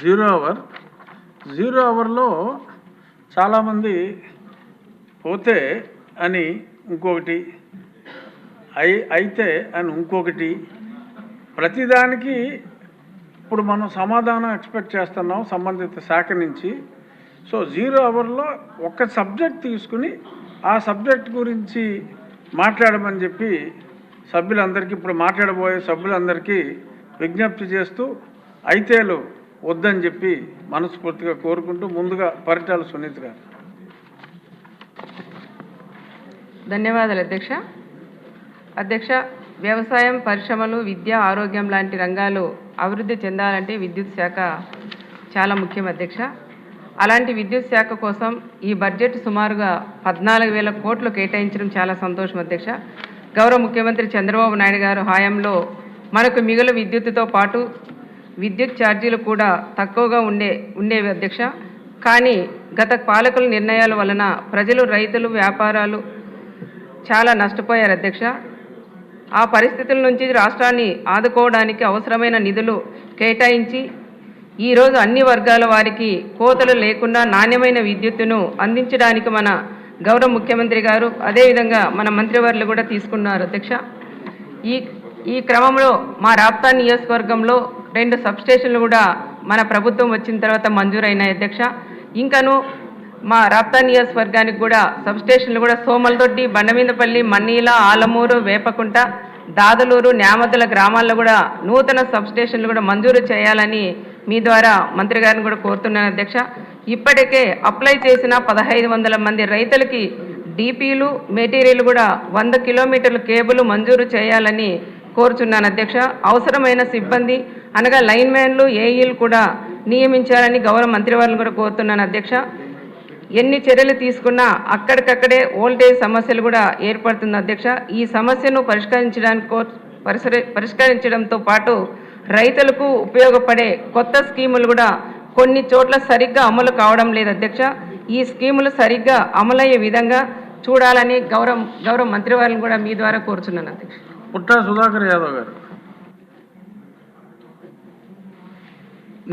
Zero hour. Zero అవర్లో చాలామంది పోతే అని ఇంకొకటి, అయితే అని ఇంకొకటి, ప్రతిదానికి ఇప్పుడు మనం సమాధానం ఎక్స్పెక్ట్ చేస్తున్నాం సంబంధిత శాఖ నుంచి. సో జీరో అవర్లో ఒక సబ్జెక్ట్ తీసుకుని ఆ సబ్జెక్ట్ గురించి మాట్లాడమని చెప్పి సభ్యులందరికీ, ఇప్పుడు మాట్లాడబోయే సభ్యులందరికీ విజ్ఞప్తి చేస్తూ అయితేలు వద్దని చెప్పి మనస్ఫూర్తిగా కోరుకుంటూ ముందుగా పరిటాల సునీత గారు. ధన్యవాదాలు అధ్యక్ష. అధ్యక్ష, వ్యవసాయం, పరిశ్రమలు, విద్య, ఆరోగ్యం లాంటి రంగాలు అభివృద్ధి చెందాలంటే విద్యుత్ శాఖ చాలా ముఖ్యం అధ్యక్ష. అలాంటి విద్యుత్ శాఖ కోసం ఈ బడ్జెట్ సుమారుగా 14,000 కోట్లు కేటాయించడం చాలా సంతోషం అధ్యక్ష. గౌరవ ముఖ్యమంత్రి చంద్రబాబు నాయుడు గారు హయాంలో మనకు మిగులు విద్యుత్తుతో పాటు విద్యుత్ ఛార్జీలు కూడా తక్కువగా ఉండేవి అధ్యక్ష. కానీ గత పాలకుల నిర్ణయాల వలన ప్రజలు, రైతులు, వ్యాపారాలు చాలా నష్టపోయారు అధ్యక్ష. ఆ పరిస్థితుల నుంచి రాష్ట్రాన్ని ఆదుకోవడానికి అవసరమైన నిధులు కేటాయించి ఈరోజు అన్ని వర్గాల వారికి కోతలు లేకుండా నాణ్యమైన విద్యుత్తును అందించడానికి మన గౌరవ ముఖ్యమంత్రి గారు, అదేవిధంగా మన మంత్రివర్యులు కూడా తీసుకున్నారు అధ్యక్ష. ఈ క్రమంలో మా రాప్తా నియోజకవర్గంలో 2 సబ్స్టేషన్లు కూడా మన ప్రభుత్వం వచ్చిన తర్వాత మంజూరైనాయి అధ్యక్ష. ఇంకను మా రాప్తా నియోజకవర్గానికి కూడా సబ్స్టేషన్లు కూడా సోమలదొడ్డి, బండమీదపల్లి, మన్నీల, ఆలమూరు, వేపకుంట, దాదలూరు, న్యామద్దల గ్రామాల్లో కూడా నూతన సబ్స్టేషన్లు కూడా మంజూరు చేయాలని మీ ద్వారా మంత్రి గారిని కూడా కోరుతున్నాను అధ్యక్ష. ఇప్పటికే అప్లై చేసిన 1,500 మంది రైతులకి డిపిలు, మెటీరియల్ కూడా 100 కిలోమీటర్ల కేబుల్ మంజూరు చేయాలని కోరుచున్నాను అధ్యక్ష. అవసరమైన సిబ్బంది అనగా లైన్ మ్యాన్లు, ఏఈలు కూడా నియమించాలని గౌరవ మంత్రివారిని కూడా కోరుతున్నాను అధ్యక్ష. ఎన్ని చర్యలు తీసుకున్నా అక్కడికక్కడే వోల్టేజ్ సమస్యలు కూడా ఏర్పడుతుంది అధ్యక్ష. ఈ సమస్యను పరిష్కరించడంతో పాటు రైతులకు ఉపయోగపడే కొత్త స్కీములు కూడా కొన్ని చోట్ల సరిగ్గా అమలు కావడం లేదు అధ్యక్ష. ఈ స్కీములు సరిగ్గా అమలయ్యే విధంగా చూడాలని గౌరవ మంత్రివారిని కూడా మీ ద్వారా కోరుచున్నాను అధ్యక్ష. పుట్టా సుధాకర్ యాదవ్ గారు.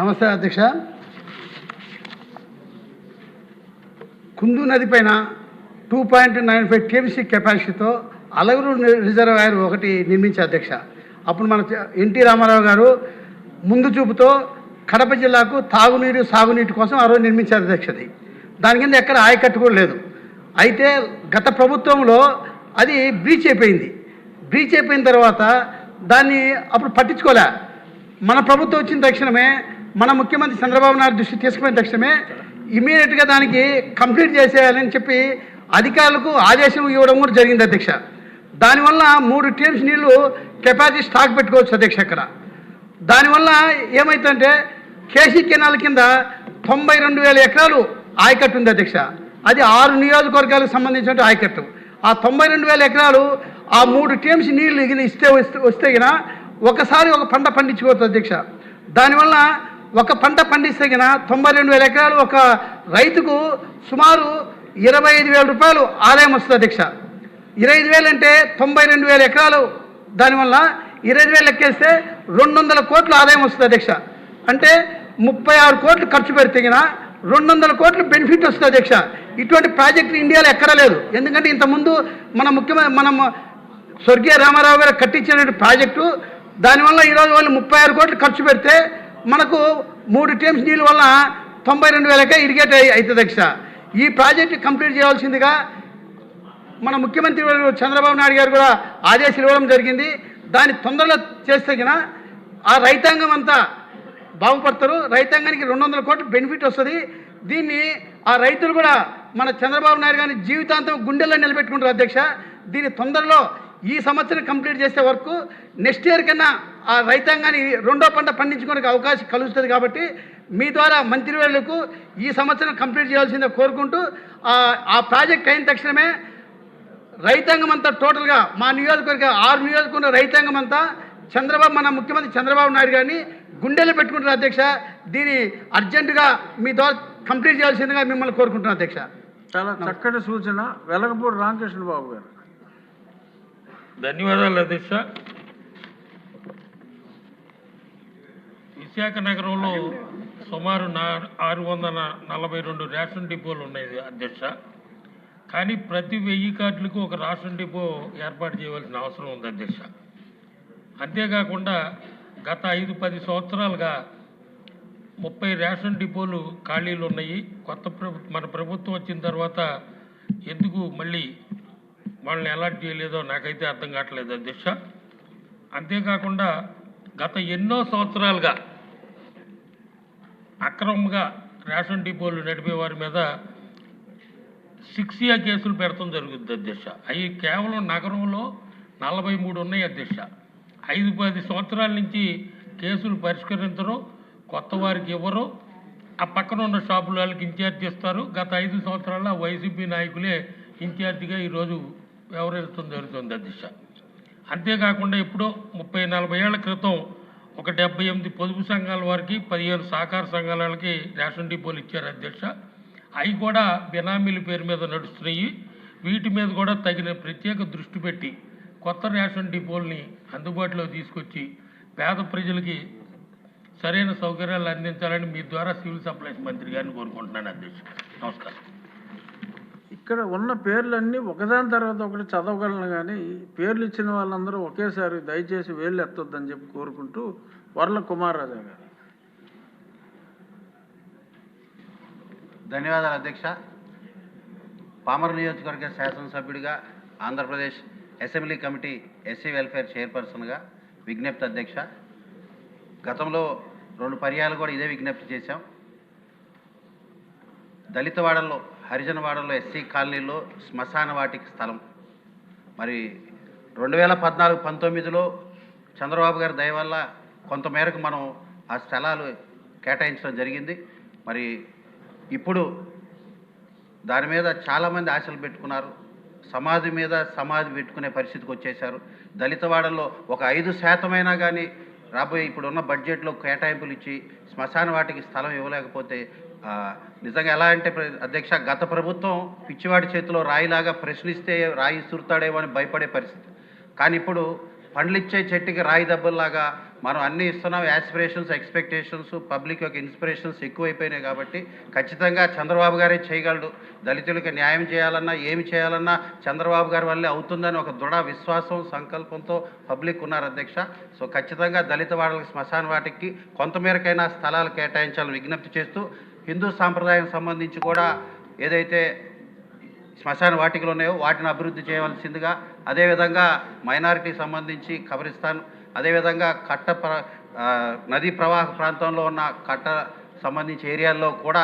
నమస్తే అధ్యక్ష. కుందు నది పైన 2.95 TMC కెపాసిటీతో అలగురు రిజర్వాయర్ ఒకటి నిర్మించారు అధ్యక్ష. అప్పుడు మన ఎన్టీ రామారావు గారు ముందు చూపుతో కడప జిల్లాకు తాగునీరు, సాగునీటి కోసం ఆ రోజు నిర్మించారు అధ్యక్షది. దాని కింద ఎక్కడ ఆయకట్టు కూడా లేదు. అయితే గత ప్రభుత్వంలో అది బ్రీచ్ అయిపోయింది. బ్రీచ్ అయిపోయిన తర్వాత దాన్ని అప్పుడు పట్టించుకోలే. మన ప్రభుత్వం వచ్చిన తక్షణమే, మన ముఖ్యమంత్రి చంద్రబాబు నాయుడు దృష్టి తీసుకుపోయిన తక్షణమే ఇమీడియట్గా దానికి కంప్లీట్ చేసేయాలని చెప్పి అధికారులకు ఆదేశం ఇవ్వడం కూడా జరిగింది అధ్యక్ష. దానివల్ల 3 TMC నీళ్లు కెపాసిటీ స్టాక్ పెట్టుకోవచ్చు అధ్యక్ష. అక్కడ దానివల్ల ఏమవుతుందంటే కేసీ కెనాల్ కింద 92,000 ఎకరాలు ఆయకట్టు ఉంది అధ్యక్ష. అది 6 నియోజకవర్గాలకు సంబంధించిన ఆయకట్టు. ఆ 92,000 ఎకరాలు ఆ 3 TMC నీళ్లు వస్తే ఒకసారి ఒక పంట పండించుకోవచ్చు అధ్యక్ష. దానివల్ల ఒక పంట పండిస్తే 92,000 ఎకరాలు ఒక రైతుకు సుమారు 25,000 రూపాయలు ఆదాయం వస్తుంది అధ్యక్ష. 25,000 అంటే 92,000 ఎకరాలు. దానివల్ల 25,000 లెక్కేస్తే 200 కోట్ల ఆదాయం వస్తుంది అధ్యక్ష. అంటే 36 కోట్లు ఖర్చు పెడితే 200 కోట్లు బెనిఫిట్ వస్తుంది అధ్యక్ష. ఇటువంటి ప్రాజెక్టు ఇండియాలో ఎక్కడా లేదు. ఎందుకంటే ఇంతకుముందు మనం స్వర్గీయ రామారావు గారు కట్టించిన ప్రాజెక్టు, దానివల్ల ఈరోజు వాళ్ళు 36 కోట్లు ఖర్చు పెడితే మనకు 3 TMC నీళ్ళ వల్ల 92,000 ఇరిగేట్ అవుతుంది అధ్యక్ష. ఈ ప్రాజెక్టు కంప్లీట్ చేయాల్సిందిగా మన ముఖ్యమంత్రి చంద్రబాబు నాయుడు గారు కూడా ఆదేశాలు ఇవ్వడం జరిగింది. దాన్ని తొందరలో చేస్తే ఆ రైతాంగం అంతా బాగుపడతారు. రైతాంగానికి 200 కోట్లు బెనిఫిట్ వస్తుంది. దీన్ని ఆ రైతులు కూడా మన చంద్రబాబు నాయుడు గారిని జీవితాంతం గుండెల్లో నిలబెట్టుకుంటారు అధ్యక్ష. దీన్ని తొందరలో ఈ సంవత్సరం కంప్లీట్ చేసే వరకు నెక్స్ట్ ఇయర్ కన్నా ఆ రైతాంగాన్ని 2వ పంట పండించుకోవడానికి అవకాశం కలుగుతుంది. కాబట్టి మీ ద్వారా మంత్రివర్యులకు ఈ సంవత్సరం కంప్లీట్ చేయాల్సిందే కోరుకుంటూ ఆ ప్రాజెక్ట్ అయిన తక్షణమే రైతాంగం అంతా టోటల్గా మా నియోజకవర్గ 6 నియోజకవర్గ రైతాంగం అంతా మన ముఖ్యమంత్రి చంద్రబాబు నాయుడు గారిని గుండెలు పెట్టుకుంటున్నారు అధ్యక్ష. దీన్ని అర్జెంటుగా మీ ద్వారా కంప్లీట్ చేయాల్సిందిగా మిమ్మల్ని కోరుకుంటున్నాను అధ్యక్ష. చాలా చక్కటి సూచన. వెలగపూడి రామకృష్ణ బాబు గారు. ధన్యవాదాలు అధ్యక్ష. విశాఖ నగరంలో సుమారు 642 రేషన్ డిపోలు ఉన్నాయి అధ్యక్ష. కానీ ప్రతి 1000 కార్డులకు ఒక రేషన్ డిపో ఏర్పాటు చేయవలసిన అవసరం ఉంది అధ్యక్ష. అంతేకాకుండా గత 5-10 సంవత్సరాలుగా 30 రేషన్ డిపోలు ఖాళీలు ఉన్నాయి. మన ప్రభుత్వం వచ్చిన తర్వాత ఎందుకు మళ్ళీ వాళ్ళని అలాట్ చేయలేదో నాకైతే అర్థం కావట్లేదు అధ్యక్ష. అంతేకాకుండా గత ఎన్నో సంవత్సరాలుగా అక్రమంగా రేషన్ డిపోలు నడిపే వారి మీద 6A కేసులు పెడతాం జరుగుతుంది అధ్యక్ష. అవి కేవలం నగరంలో 43 ఉన్నాయి అధ్యక్ష. 5-10 సంవత్సరాల నుంచి కేసులు పరిష్కరించరు, కొత్త వారికి ఇవ్వరు, ఆ పక్కన ఉన్న షాపుల వాళ్ళకి ఇన్ఛార్జ్ ఇస్తారు. గత 5 సంవత్సరాల వైసీపీ నాయకులే ఇన్ఛార్జిగా ఈరోజు వ్యవహరించడం జరుగుతుంది అధ్యక్ష. అంతేకాకుండా ఇప్పుడు 30-40 ఏళ్ల క్రితం ఒక 78 పొదుపు సంఘాల వారికి 15 సహకార సంఘాల వాళ్ళకి రేషన్ డిపోలు ఇచ్చారు అధ్యక్ష. అవి కూడా బినామీల పేరు మీద నడుస్తున్నాయి. వీటి మీద కూడా తగిన ప్రత్యేక దృష్టి పెట్టి కొత్త రేషన్ డిపోల్ని అందుబాటులో తీసుకొచ్చి పేద ప్రజలకి సరైన సౌకర్యాలు అందించాలని మీ ద్వారా సివిల్ సప్లైస్ మంత్రి గారిని కోరుకుంటున్నాను అధ్యక్ష. నమస్కారం. ఇక్కడ ఉన్న పేర్లన్నీ ఒకదాని తర్వాత ఒకటి చదవగలను, కానీ పేర్లు ఇచ్చిన వాళ్ళందరూ ఒకేసారి దయచేసి వేళ్ళు ఎత్తొద్దని చెప్పి కోరుకుంటూ వర్ల కుమార్ రాజా గారు. ధన్యవాదాలు అధ్యక్ష. పామర్ నియోజకవర్గ శాసనసభ్యుడిగా, Andhra Pradesh assembly committee SC welfare చైర్పర్సన్గా విజ్ఞప్తి అధ్యక్ష. గతంలో 2 పర్యాలు కూడా ఇదే విజ్ఞప్తి చేశాం. దళిత వాడల్లో, హరిజన వాడల్లో, ఎస్సీ కాలనీలో శ్మశాన వాటికి స్థలం మరి 2014-19లో చంద్రబాబు గారి దయ వల్ల కొంతమేరకు మనం ఆ స్థలాలు కేటాయించడం జరిగింది. మరి ఇప్పుడు దాని మీద చాలామంది ఆశలు పెట్టుకున్నారు. సమాధి మీద సమాధి పెట్టుకునే పరిస్థితికి వచ్చేశారు. దళిత వాడల్లో ఒక 5% కానీ రాబోయే ఇప్పుడున్న బడ్జెట్లో కేటాయింపులు ఇచ్చి శ్మశాన వాటికి స్థలం ఇవ్వలేకపోతే నిజంగా ఎలా అంటే అధ్యక్ష, గత ప్రభుత్వం పిచ్చివాడి చేతిలో రాయిలాగా ప్రశ్నిస్తే రాయి సురుతాడేమో అని భయపడే పరిస్థితి. కానీ ఇప్పుడు పండ్లిచ్చే చెట్టుకి రాయి దెబ్బల్లాగా మనం అన్నీ ఇస్తున్నాం. యాస్పిరేషన్స్, ఎక్స్పెక్టేషన్స్, పబ్లిక్ యొక్క ఇన్స్పిరేషన్స్ ఎక్కువైపోయినాయి. కాబట్టి ఖచ్చితంగా చంద్రబాబు గారే చేయగలడు. దళితులకి న్యాయం చేయాలన్నా, ఏమి చేయాలన్నా చంద్రబాబు గారి వల్లే అవుతుందని ఒక దృఢ విశ్వాసం, సంకల్పంతో పబ్లిక్ ఉన్నారు అధ్యక్ష. సో ఖచ్చితంగా దళిత వాడలకు శ్మశాన వాటికి కొంతమేరకైనా స్థలాలు కేటాయించాలని విజ్ఞప్తి చేస్తూ, హిందూ సాంప్రదాయం సంబంధించి కూడా ఏదైతే శ్మశాన వాటికలు ఉన్నాయో వాటిని అభివృద్ధి చేయవలసిందిగా, అదేవిధంగా మైనారిటీకి సంబంధించి ఖబరిస్తాన్, అదేవిధంగా నదీ ప్రవాహ ప్రాంతంలో ఉన్న కట్ట సంబంధించి ఏరియాల్లో కూడా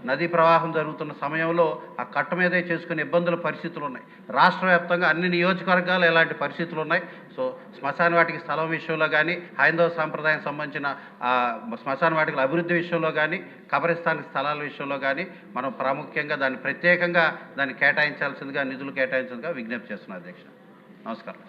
నదీ ప్రవాహం జరుగుతున్న సమయంలో ఆ కట్ట మీదే చేసుకునే పరిస్థితులు ఉన్నాయి. రాష్ట్ర వ్యాప్తంగా అన్ని నియోజకవర్గాలు ఇలాంటి పరిస్థితులు ఉన్నాయి. సో శ్మశాన వాటికి స్థలం విషయంలో కానీ, హైందవ సాంప్రదాయం సంబంధించిన శ్మశాన వాటికల అభివృద్ధి విషయంలో కానీ, కబరిస్తాన్ స్థలాల విషయంలో కానీ మనం ప్రాముఖ్యంగా దాన్ని ప్రత్యేకంగా దాన్ని కేటాయించాల్సిందిగా, నిధులు కేటాయించాల్సిందిగా విజ్ఞప్తి చేస్తున్నాం అధ్యక్ష. నమస్కారం.